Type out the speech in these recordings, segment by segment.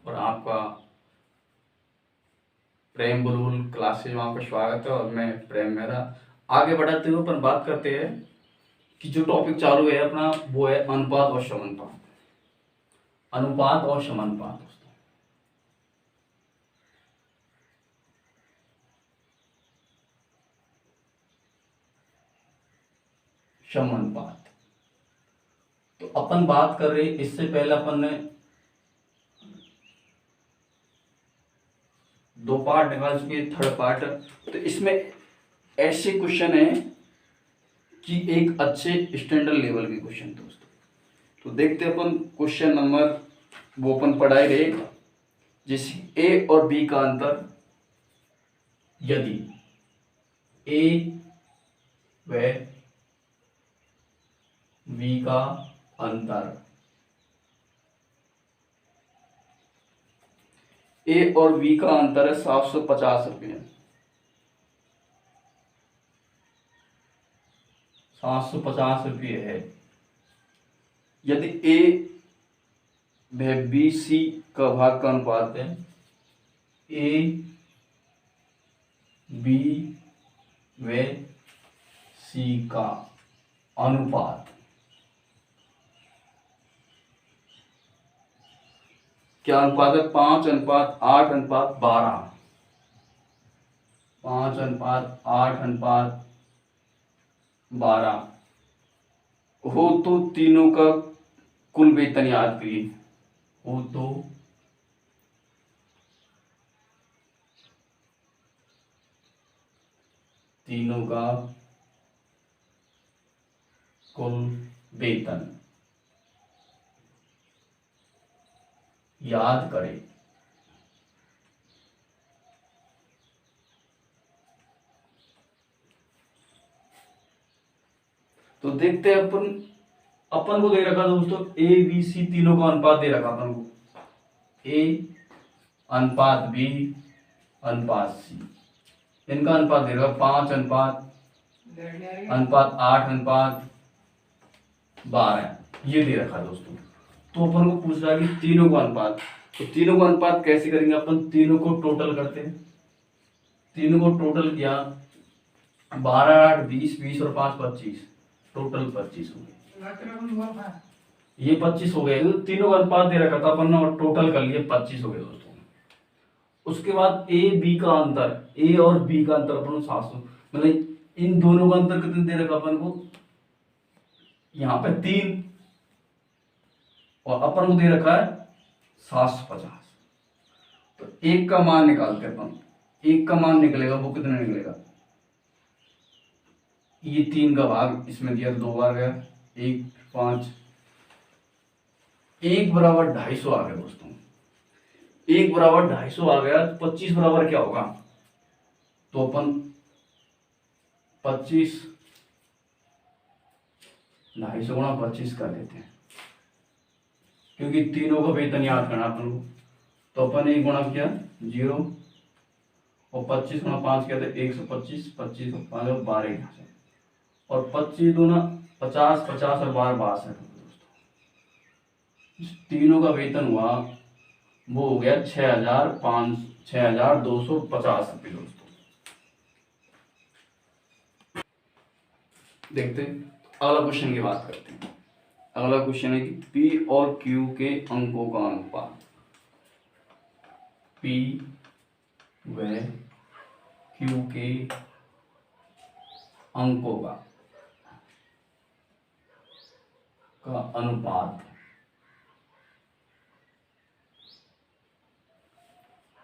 और आपका प्रेम बुलबुल क्लासेज में आपका स्वागत है। और मैं प्रेम मेहरा। आगे बढ़ाते हुए अपन बात करते हैं कि जो टॉपिक चालू है अपना वो है अनुपात और समानुपात। अनुपात और समानुपात दोस्तों, समानुपात। तो अपन बात कर रहे, इससे पहले अपन ने दो पार्ट निकाल चुके, थर्ड पार्ट। तो इसमें ऐसे क्वेश्चन है कि एक अच्छे स्टैंडर्ड लेवल के क्वेश्चन दोस्तों। तो देखते हैं अपन क्वेश्चन नंबर, वो अपन पढ़ाई रहे, जैसे ए और बी का अंतर यदि ए व बी का अंतर ए और बी का अंतर है 750 रुपये। 750 रुपये है। यदि ए व बी सी का भाग का अनुपात है, ए बी व सी का अनुपात क्या अनुपात है? 5:8:12। 5:8:12 हो तो तीनों का कुल वेतन याद करिए। हो तो तीनों का कुल वेतन याद करें। तो देखते हैं अपन अपन को दे रखा दोस्तों ए बी सी तीनों का अनुपात दे रखा अपन को। ए अनुपात बी अनुपात सी, इनका अनुपात दे रखा 5:8:12 ये दे रखा दोस्तों। तो अपन को पूछ रहा है कि तीनों का अनुपात। तो तीनों का अनुपात कैसे करेंगे अपन? तीनों को टोटल करते हैं। तीनों को टोटल किया, 12:8:20 और 5:25, टोटल 25 हो गए। ये 25 हो गए। तो तीनों का अनुपात दे रखा था अपन ने और टोटल कर लिए 25 हो गए दोस्तों। उसके बाद ए बी का अंतर, ए और बी का अंतर अपन 700, मतलब इन दोनों का अंतर कितने दे रखा अपन को? यहाँ पे 3 और अपन को दे रखा है 750। तो एक का मान निकालते अपन। एक का मान निकलेगा वो कितना निकलेगा? ये 3 का भाग इसमें दिया 2 बार गया, 1 5, 1 बराबर 250 आ गया दोस्तों। 1 बराबर 250 आ गया। 25 बराबर क्या होगा? तो अपन 25 250 गुणा 25 कर देते हैं, क्योंकि तीनों का वेतन याद करना अपन को। तो अपन ने गुणा किया 0 और 25 गुणा 5 किया था 125, 25 और 5 और 12 यहाँ से, और 25 दूना 50, 50 और 12 62 दोस्तों। तीनों का वेतन हुआ वो हो गया 6,250 रुपये दोस्तों। देखते अगला क्वेश्चन की बात करते हैं। अगला क्वेश्चन है कि पी और क्यू के अंकों का अनुपात। पी व क्यू के अंकों का अनुपात।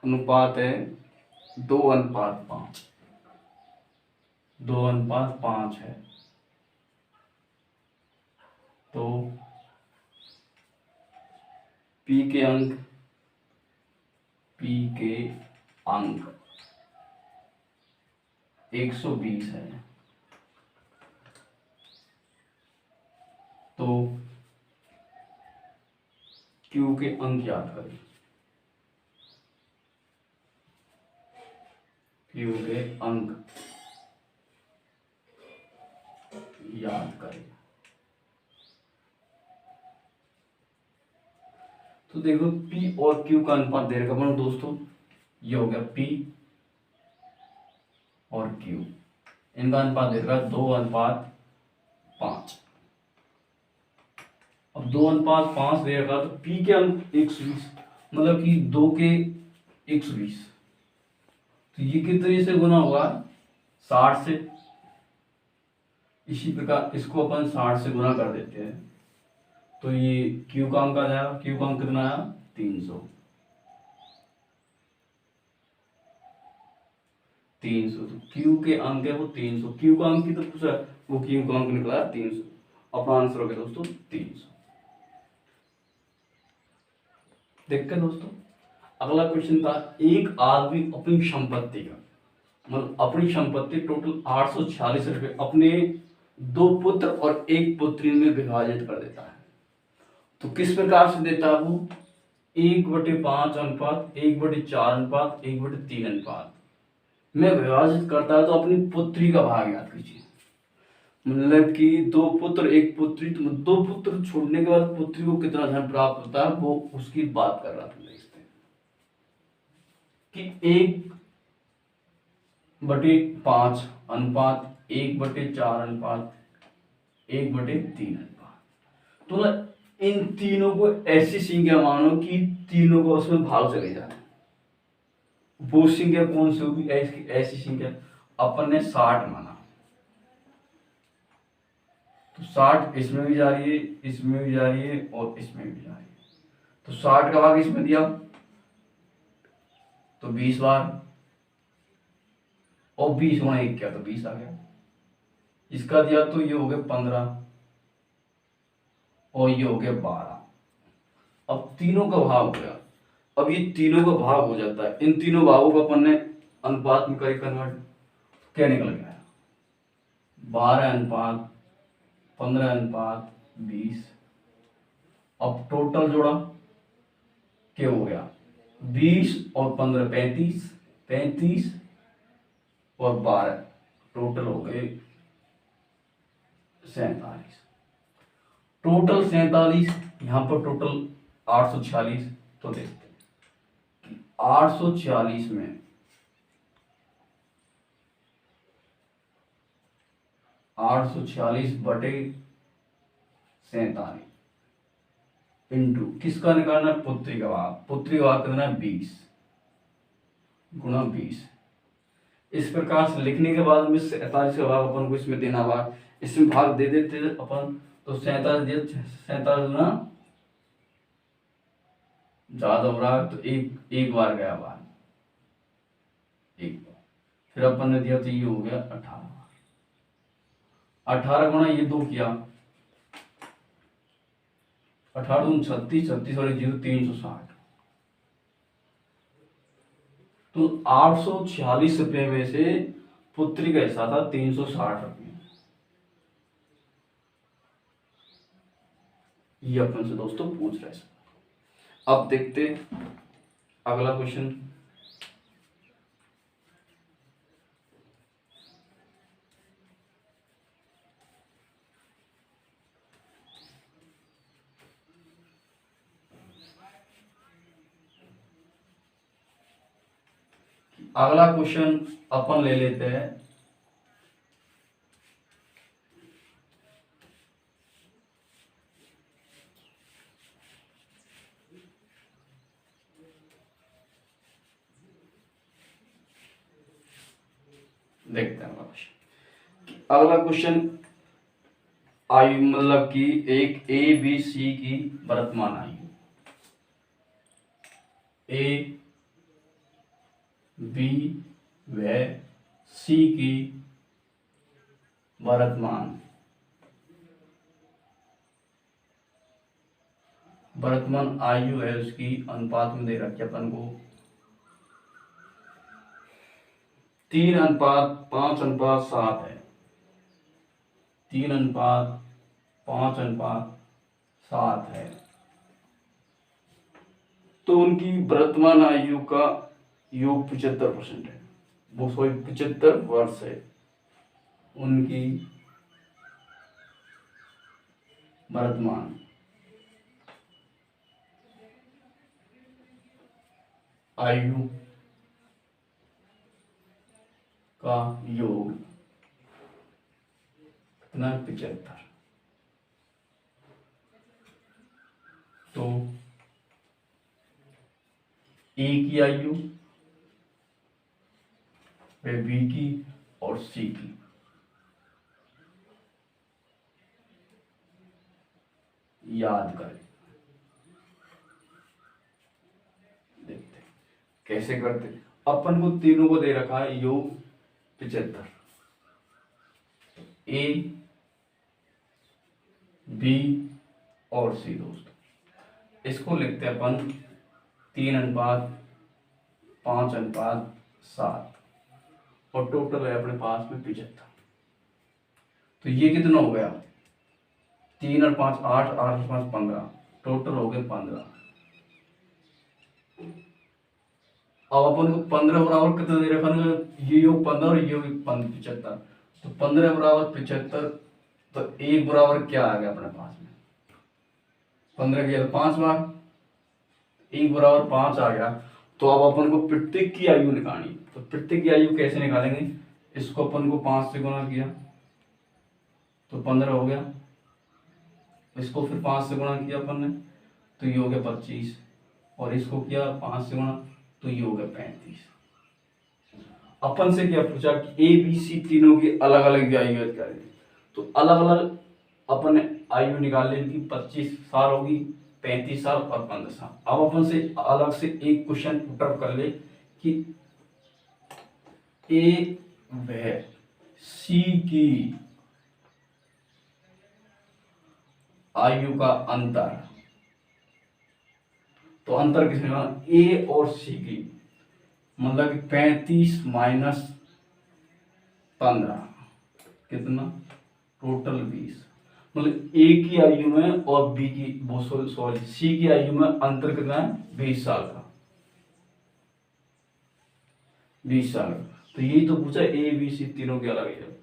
अनुपात है 2:5। 2:5 है। तो पी के अंक 120 है। तो क्यू के अंक याद करें। क्यू के अंक याद करें। तो देखो P और Q का अनुपात दे रखा अपन दोस्तों, ये हो गया P और Q, इनका अनुपात दे रखा 2:5। अब 2:5 दे रखा तो P के अंक 120, मतलब कि 2 के 120, तो ये कितने से गुना होगा 60 से। इसी प्रकार इसको अपन 60 से गुना कर देते हैं, तो ये Q का अंक आ जाएगा। Q का अंक कितना आया 300। 300 तो Q के अंक है वो 300, Q का अंक की तो पूछा, वो Q का अंक निकला 300। अपना आंसर हो गया दोस्तों 300। देखते हैं दोस्तों, अगला क्वेश्चन था, एक आदमी अपनी संपत्ति का, मतलब अपनी संपत्ति टोटल 846 रुपए अपने 2 पुत्र और 1 पुत्री में विभाजित कर देता है। तो किस प्रकार से देता है वो, 1/5 अनुपात, 1/4 अनुपात, 1/3 अनुपात में विभाजित करता है। तो अपनी पुत्री का भाग याद कीजिए, मतलब कि 2 पुत्र 1 पुत्री, तो 2 पुत्र छोड़ने के बाद पुत्री को कितना धन प्राप्त होता है वो उसकी बात कर रहा था। देखते हैं कि 1/5 अनुपात, 1/4 अनुपात, 1/3 अनुपात, तो ना इन तीनों को ऐसी संख्या मानो कि तीनों को उसमें भाग चले जाए। वो संख्या कौन सी होगी, ऐसी संख्या अपन ने 60 माना, तो 60 इसमें भी जा रही है, इसमें भी जा रही है और इसमें भी जा रही है, तो 60 का भाग इसमें दिया तो 20 बार, और 20 गुणा 1 किया तो 20 आ गया। इसका दिया तो ये हो गए 15 और ये हो गया 12। अब तीनों का भाग हो गया। अब ये तीनों का भाग हो जाता है, इन तीनों भागों को अपन ने अनुपात में करी कन्वर्ट, क्या निकल गया 12:15:20। अब टोटल जोड़ा क्या हो गया 20 और 15 35, 35 और 12 टोटल हो गए 47। टोटल 47, यहाँ पर टोटल 846। तो देखते हैं कि 846 में 846/47 इंटू किसका निकालना है, पुत्री का भाग। पुत्री का भाग कितना है 20 गुणा 20। इस प्रकार से लिखने के बाद में 47 का भाग अपन को इसमें देना भाग, इसमें भाग दे देते अपन, तो 47 गुना ज्यादा हो रहा है, तो एक बार गया भाग, एक बार। फिर अपन ने दिया तो ये हो गया 18। 18 गुणा ये 2 किया, 18 दूनी 36, 36 और 0 360। तो 846 रुपए में से पुत्री का हिस्सा था 360 रुपये। ये अपन से दोस्तों पूछ रहे हैं। अब देखते अगला क्वेश्चन। अगला क्वेश्चन अपन ले लेते हैं, देखते हैं अगला क्वेश्चन। आयु मतलब कि एक ABC की वर्तमान आयु, A, B व C की वर्तमान आयु है, उसकी अनुपात में दे रखी अपन को 3:5:7 है। 3:5:7 है। तो उनकी वर्तमान आयु का योग 75% है, वो 75 वर्ष है उनकी वर्तमान। आयु का योग कितना 75। तो ए की आयु व बी की और सी की याद करें। देखते हैं कैसे करते। अपन को तीनों को दे रखा है योग 75, ए बी और सी दोस्तों। इसको लिखते हैं अपन 3:5:7 और टोटल है अपने पास में 75। तो ये कितना हो गया 3 और 5 8, 8 और 5 15, टोटल हो गए 15। अब अपन को 15 बराबर कितना दे रखा है, ये योग 15 और ये योग 75। तो 15 बराबर 75, तो एक बराबर क्या आ गया अपने पास में 15 किया तो 5 बार, एक बराबर 5 आ गया। तो अब अपन को प्रत्येक की आयु निकालनी। तो प्रत्येक की आयु कैसे निकालेंगे, इसको अपन को 5 से गुणा किया तो 15 हो गया, इसको फिर 5 से गुणा किया अपन ने तो ये हो गया 25, और इसको किया 5 से गुणा तो ये हो गया 35। अपन से क्या पूछा कि ए बी सी तीनों की अलग अलग आयु याद करें। तो अलग अलग अपन ने आयु निकाल ली कि 25 साल होगी, 35 साल और 15 साल। अब अपन से अलग से एक क्वेश्चन पुटअप कर ले कि ए व सी की आयु का अंतर। तो अंतर किसमें होगा, ए और सी की, मतलब कि 35 माइनस 15 कितना, टोटल 20। मतलब ए की आयु में और बी की वो सॉरी सी की आयु में अंतर कितना है 20 साल का, 20 साल का। तो यही तो पूछा ए बी सी तीनों के अलग है।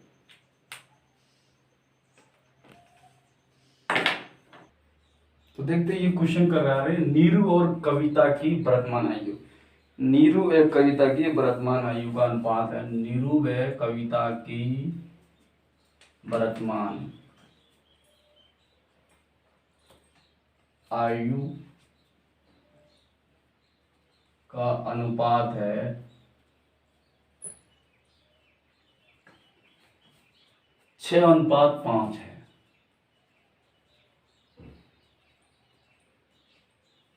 तो देखते हैं ये क्वेश्चन कर रहा है नीरू और कविता की वर्तमान आयु। नीरू व कविता की वर्तमान आयु का अनुपात है। नीरू व कविता की वर्तमान आयु का अनुपात है 6:5 है।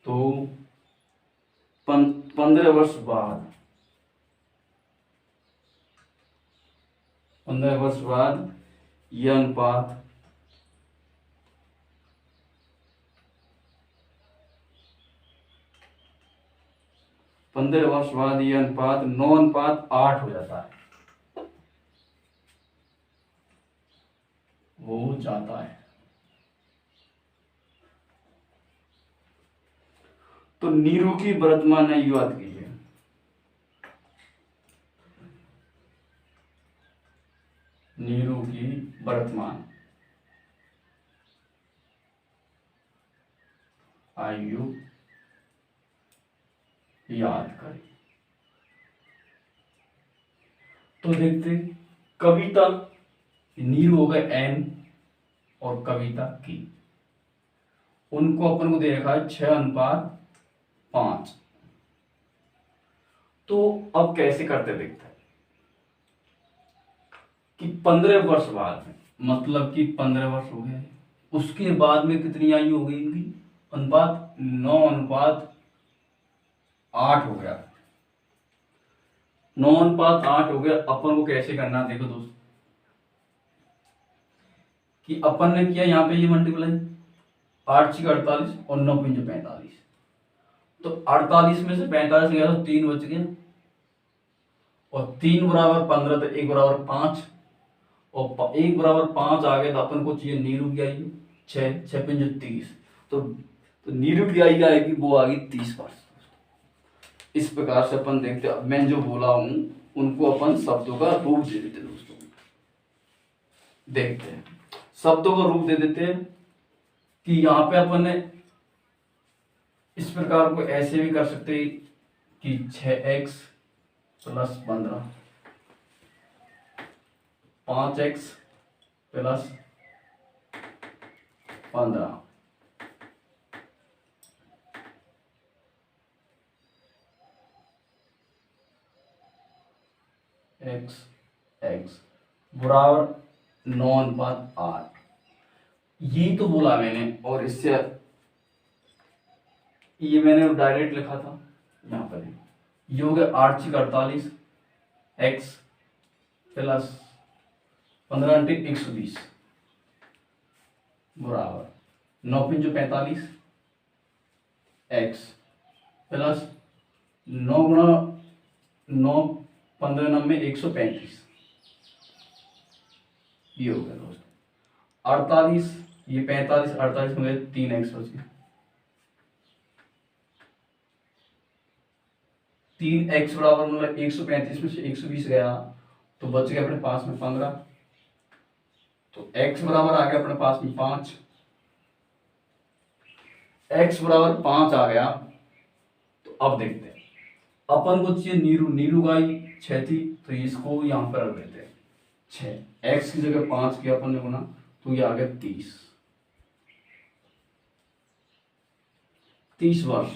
तो 15 वर्ष बाद 15 वर्ष बाद यह अनुपात 15 वर्ष बाद यह अनुपात 9:8 हो जाता है, हो जाता है। तो नीरू की वर्तमान आयु याद कीजिए। नीरू की वर्तमान आयु याद करें। तो देखते कविता, नीरू हो गए एन और कविता की, उनको अपन को दे रखा है 6:5। तो अब कैसे करते देखते हैं कि 15 वर्ष बाद, मतलब कि 15 वर्ष हो गए, उसके बाद में कितनी आयु हो गई इनकी, अनुपात 9:8 हो गया। 9:8 हो गया। अपन को कैसे करना है देखो दोस्त, कि अपन ने किया यहाँ पे ये मल्टीप्लाई 8×6 = 48 और 9×5 = 45। तो 48 में से 45 गया तो 3 बच गया, और 3 बराबर 15 तो 1 बराबर 5, और 1 बराबर 5 आ गया। तो अपन को चाहिए नीरू की आयु 6, 6×5 = 30। तो नीरू की आयु आएगी वो आ गई 30 वर्ष। इस प्रकार से अपन देखते हैं, मैं जो बोला हूं उनको अपन शब्दों का रूप दे देते हैं दोस्तों। देखते हैं शब्दों का रूप दे देते हैं कि यहाँ पे अपन ने इस प्रकार को ऐसे भी कर सकते हैं कि 6x plus 15, 5x plus 15, x बराबर 9:8। यही तो बोला मैंने, और इससे ये मैंने डायरेक्ट लिखा था यहाँ पर। ये हो गया 8×48 x प्लस 15×120 बराबर 9×45 x प्लस 9×9 15×9 135। ये हो गया दोस्तों 48, ये 45 48 में 3x बचे, 3x बराबर मतलब 135 में से 120 गया तो बच गया अपने पास में 15, तो x बराबर आ गया अपने पास में 5, x बराबर 5 आ गया। तो अब देखते हैं, अपन को चाहिए नीरू, नीरू का 6 थी तो इसको यहाँ पर रख देते हैं 6, x की जगह 5 किया अपन ने गुना, तो ये आ गया 30 वर्ष।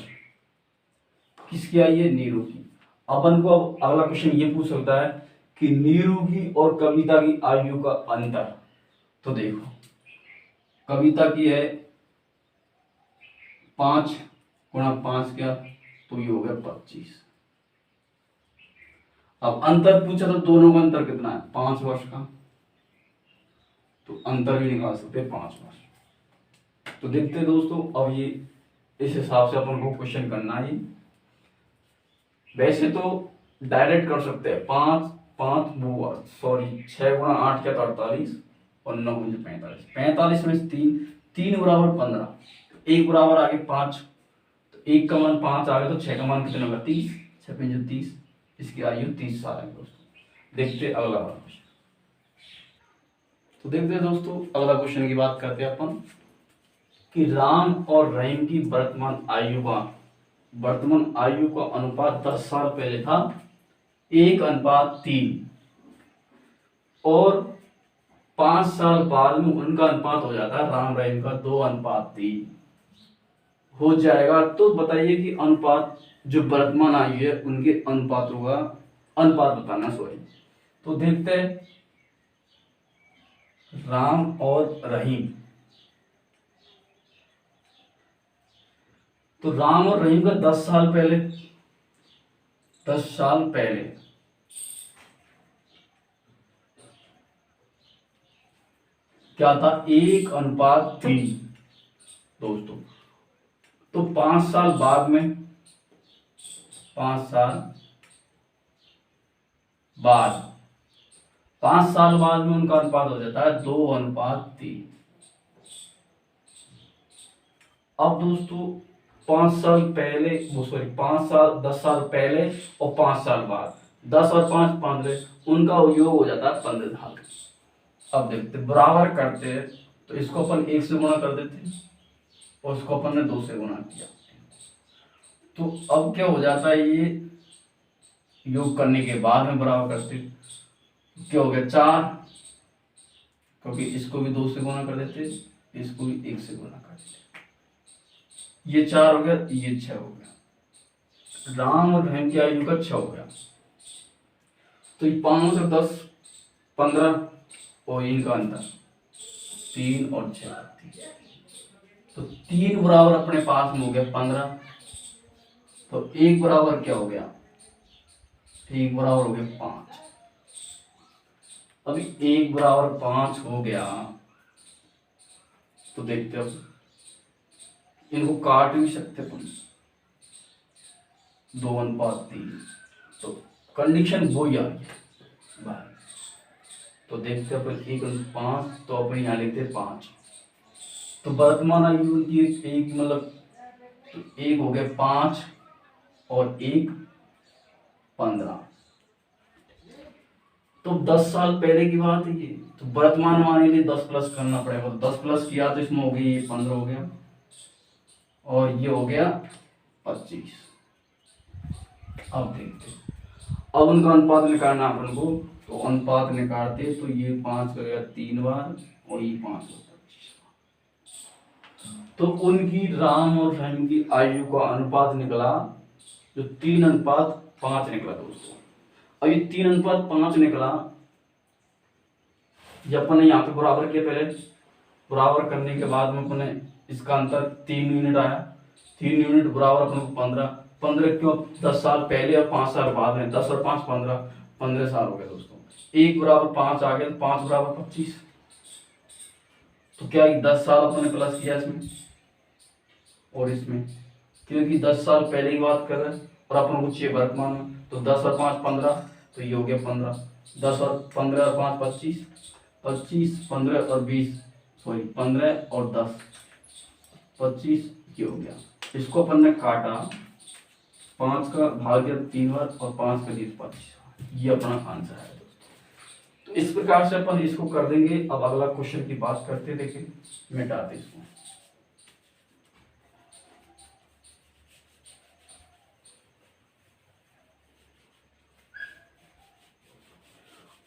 किसकी आई है? नीरू की। अपन को अब अगला क्वेश्चन ये पूछ सकता है कि नीरू की और कविता की आयु का अंतर। तो देखो, कविता की है 5×5 किया तो ये हो गया 25। अब अंतर पूछा तो दोनों का अंतर कितना है? 5 वर्ष का, तो अंतर भी निकाल सकते 5 वर्ष। तो देखते हैं दोस्तों, अब ये इस हिसाब से अपन को क्वेश्चन करना है। वैसे तो डायरेक्ट कर सकते हैं 6×8 क्या 48 और 9×45, 45 में से 3 बराबर 15, 1 बराबर आगे 5, तो 1 का मान 5 आ गया, तो 6 का मान कितना होगा? 30, 6×5 इसकी आयु 30 साल है दोस्तों। देखते अगला वाला क्वेश्चन। तो देखते हैं दोस्तों, अगला क्वेश्चन की बात करते हैं अपन कि राम और रहीम की वर्तमान आयु का अनुपात 10 साल पहले था 1:3 और 5 साल बाद में उनका अनुपात हो जाता है राम रहीम का 2:3 हो जाएगा। तो बताइए कि अनुपात जो वर्तमान आयु है उनके अनुपातों का अनुपात बताना। सॉरी, तो देखते हैं राम और रहीम। तो राम और रहीम का 10 साल पहले क्या था? 1:3 दोस्तों। तो 5 साल बाद में 5 साल बाद में उनका अनुपात हो जाता है 2:3। अब दोस्तों 5 साल पहले, 10 साल पहले और 5 साल बाद, 10 और 5 15, उनका योग हो जाता है 15 साल। अब देखते बराबर करते हैं, तो इसको अपन 1 से गुणा कर देते और इसको अपन ने 2 से गुणा किया, तो अब क्या हो जाता है? ये योग करने के बाद में बराबर करते क्या हो गया? 4, क्योंकि इसको भी 2 से गुणा कर देते, इसको भी 1 से गुणा कर देते, ये 4 हो गया, ये 6 हो गया। राम और रहीम की आयु का 6 हो गया। तो ये 5 और 10 15 और इनका अंतर 3 और 6 30, तो 3 बराबर अपने पास में हो गया 15। तो 1 बराबर क्या हो गया? 1 बराबर हो गया 5। अभी 1 बराबर 5 हो गया, तो देखते हो इनको काट भी सकते अपन 2:3, तो कंडीशन वो ही आ गई। तो देखते अपन 1:5, तो अपन यहाँ लेते 5, तो वर्तमान आयु उनकी एक मतलब तो 1 हो गया 5 और 1 15, तो 10 साल पहले की बात है ये। तो वर्तमान मान लिए 10 प्लस करना पड़ेगा, तो 10 प्लस किया तो इसमें हो गई, ये 15 हो गया और ये हो गया 25। अब देखते हैं, अब उनका अनुपात निकालना अपन को, तो अनुपात निकालते तो ये 5 करेगा 3 बार और ये 5 होता है। तो उनकी राम और रहीम की आयु का अनुपात निकला जो 3:5 निकला दोस्तों। अब ये 3:5 निकला, जब अपन ने यहाँ पे बराबर किया, पहले बराबर करने के बाद में अपने इसका अंतर 3 यूनिट आया, 3 यूनिट बराबर अपन को 15, 15 क्यों, 10 साल पहले और 5 साल बाद में, 10 और 5 15, 15 साल हो गए दोस्तों। 1 बराबर 5 आ गया, तो 5 बराबर 25। तो क्या 10 साल अपन ने प्लस किया इसमें और इसमें, क्योंकि 10 साल पहले की बात कर रहे हैं और अपन को चाहिए वर्तमान में, तो 10 और 5 15, तो ये हो गया 15, 10 और 15 और 5 25, 25 15 और 20, सॉरी 15 और 10 25, ये हो गया। इसको अपन ने काटा, 5 का भाग दिया 3 बार और 5 का दिया 25, ये अपना आंसर है दोस्तों। तो इस प्रकार से अपन इसको कर देंगे। अब अगला क्वेश्चन की बात करते, देखें मिटाते इसको।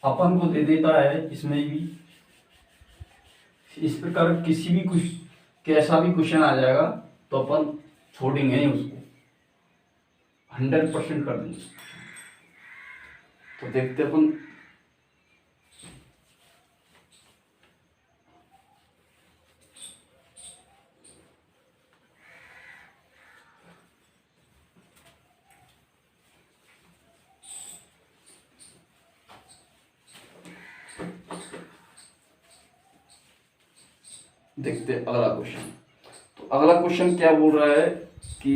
अपन को दे देता है इसमें भी इस प्रकार, किसी भी कुछ कैसा भी क्वेश्चन आ जाएगा तो अपन छोड़ेंगे नहीं उसको, 100% कर देंगे। तो देखते अपन, देखते अगला क्वेश्चन। तो अगला क्वेश्चन क्या बोल रहा है कि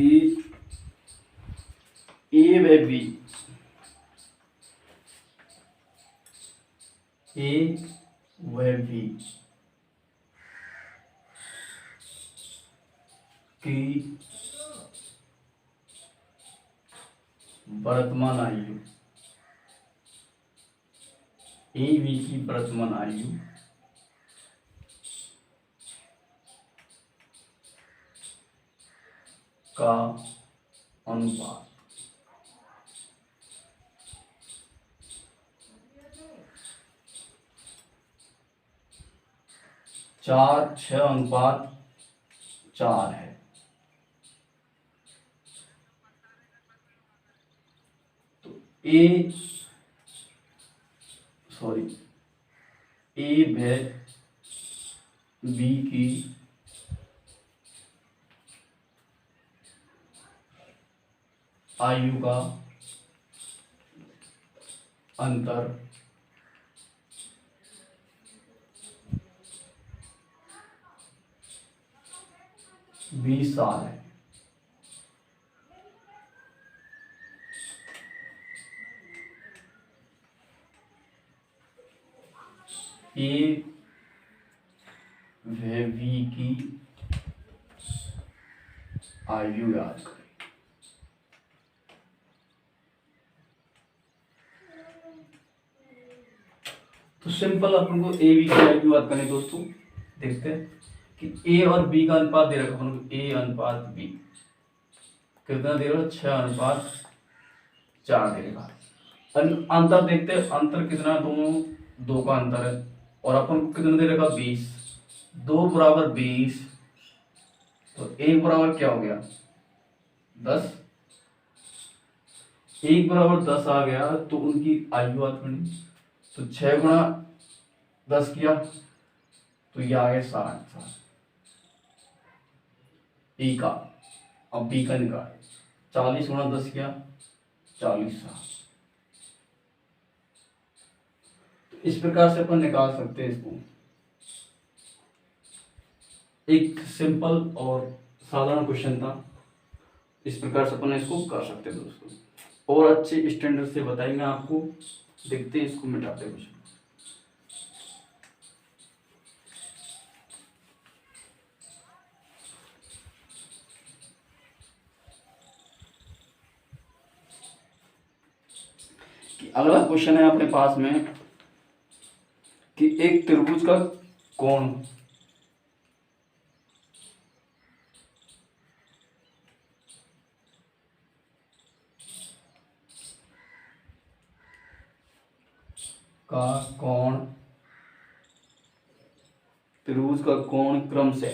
ए व बी, ए व बी की वर्तमान आयु, ए बी की वर्तमान आयु का अनुपात 4:6:4 है। तो ए व बी की आयु का अंतर 20 साल है। ए व बी की आयु याद करें। तो सिंपल अपन को ए बी की आयु याद करें दोस्तों। देखते हैं कि ए और बी का अनुपात दे रखा अपन को, ए अनुपात बी कितना दे रहा है, 6:4 दे रखा। अंतर देखते हैं, अंतर कितना, दोनों 2 का अंतर है और अपन को कितना दे रखा, 20, 2 बराबर 20, तो 1 बराबर क्या हो गया, 10, 1 बराबर 10 आ गया। तो उनकी आयु बात बनी, तो 6 गुणा 10 किया तो ये आ गया 60 साल ए का। अब बी का निकाल, 40 गुणा 10 किया 40 साल। तो इस प्रकार से अपन निकाल सकते हैं इसको, एक सिंपल और साधारण क्वेश्चन था। इस प्रकार से अपन इसको कर सकते हैं दोस्तों, और अच्छे स्टैंडर्ड से बताएंगे आपको। देखते हैं इसको मिटाते क्वेश्चन। कि अगला क्वेश्चन है अपने पास में कि एक त्रिभुज का कोण का कोण, त्रिभुज का कोण क्रम से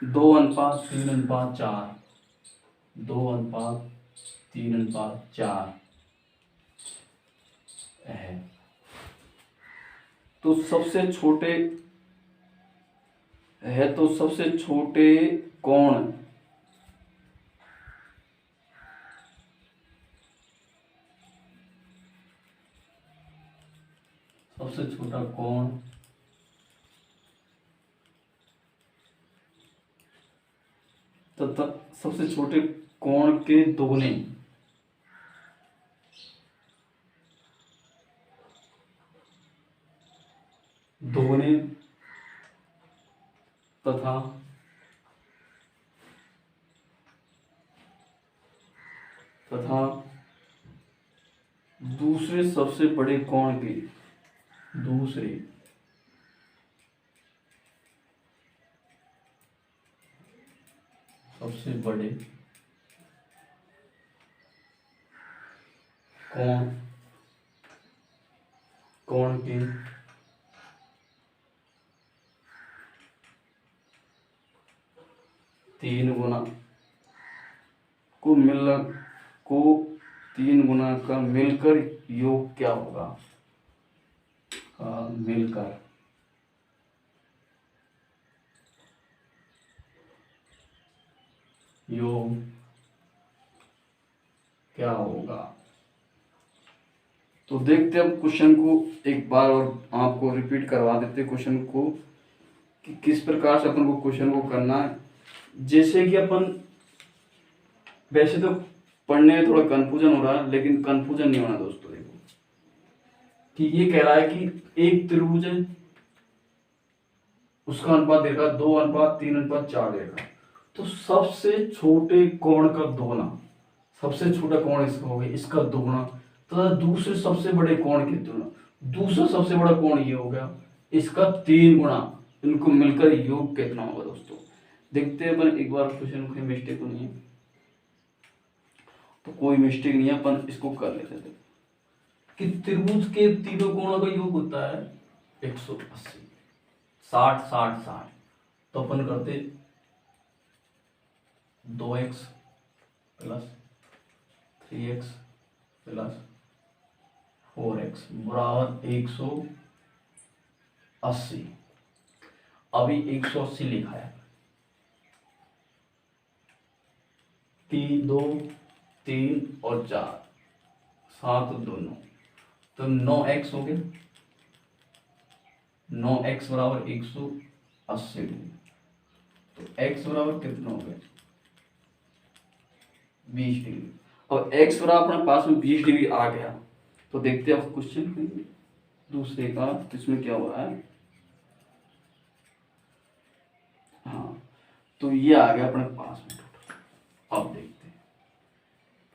2:3:4, 2:3:4 है। तो सबसे छोटे है, तो सबसे छोटे कोण सबसे छोटा कोण तथा सबसे छोटे कोण के दोगुने तथा दूसरे सबसे बड़े कोण के दूसरे सबसे बड़े कोण के तीन गुना का मिलकर योग क्या होगा? मिलकर योग क्या होगा? तो देखते हैं अब क्वेश्चन को एक बार और आपको रिपीट करवा देते क्वेश्चन को कि किस प्रकार से अपन को क्वेश्चन को करना है। जैसे कि अपन वैसे तो पढ़ने में थोड़ा कंफ्यूजन हो रहा है, लेकिन कंफ्यूजन नहीं होना दोस्तों। देखो कि ये कह रहा है कि एक त्रिभुज है, उसका अनुपात देगा 2:3:4 देगा। तो सबसे छोटे कोण का दोगुना, सबसे छोटा कोण इसका हो गया, इसका दोगुना तथा दूसरे सबसे बड़े कोण के दोगुना, दूसरा सबसे बड़ा कोण ये हो गया, इसका 3 गुना, इनको मिलकर योग कितना होगा दोस्तों? देखते हैं अपन एक बार क्वेश्चन में मिस्टेक नहीं है, तो कोई मिस्टेक नहीं है, अपन इसको कर लेते थे कि त्रिभुज के तीनों कोणों का योग होता है 180, 60 60 60। तो अपन करते 2x + 3x + 4x बराबर 180। अभी 180 लिखा है, 2 3 और 4 7 दोनों, तो 9x हो गया, 9x बराबर 180 डिग्री। तो x बराबर कितना हो गया? 20 डिग्री। और x बराबर अपने पास में 20 डिग्री आ गया। तो देखते हैं अब क्वेश्चन दूसरे का, इसमें क्या हो रहा है। हाँ, तो ये आ गया अपने पास में टोटल। अब देखते हैं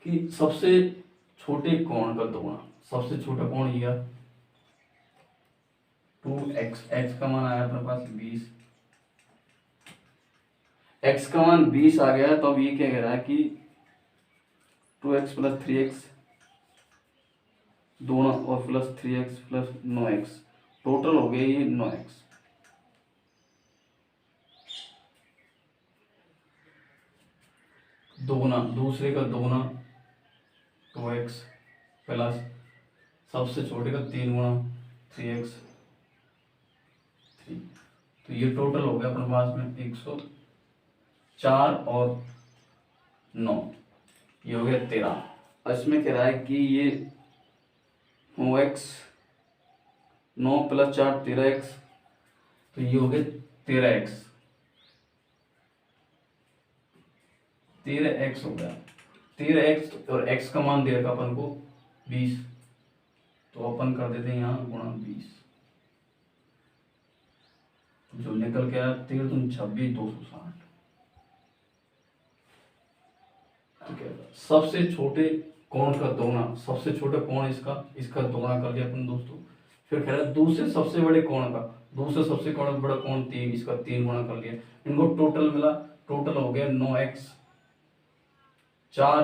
कि सबसे छोटे कोण का दोगुना, सबसे छोटा कोण ये 2x, x का मान आया अपने पास 20, x का मान 20 आ गया। तो अब ये क्या कह रहा है कि 2x + 3x दोनों और + 3x + 9x टोटल हो गया ये 9x। दोगुना, दूसरे का दोगुना 2x प्लस सबसे छोटे का 3 गुना 3x 3। तो ये टोटल हो गया अपने पास में 104 और 9, ये हो गया 13। इसमें कह रहा है कि ये 9x 9 + 4 13x, तो ये हो गया 13x, 13x हो गया। 13x और x का मान दे रखा अपन को 20, तो अपन कर देते हैं यहाँ गुणा 20, जो निकल के आया 13 दूनी 26 260। तो क्या सबसे छोटे कोण का दोगुना, सबसे छोटा कोण इसका दोगुना कर लिया अपन दोस्तों। फिर कह रहा है दूसरे सबसे बड़े कोण का, दूसरे सबसे बड़ा कोण 3, इसका 3 गुना कर लिया। इनको टोटल मिला, टोटल हो गया 9x 4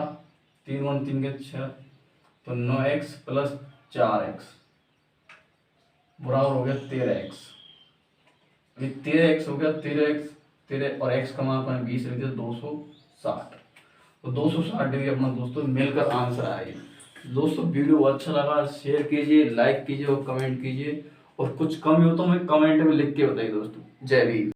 3 1 3 के 6, तो 9x प्लस 4x बराबर हो गया 13x। अभी 13x हो गया, 13 और x का मान अपने 20 रख दिया 260। तो 260 डिग्री अपना दोस्तों मिलकर आंसर आएगा। दोस्तों वीडियो अच्छा लगा शेयर कीजिए, लाइक कीजिए और कमेंट कीजिए, और कुछ कमी हो तो हमें कमेंट में लिख के बताइए दोस्तों। जय भीम।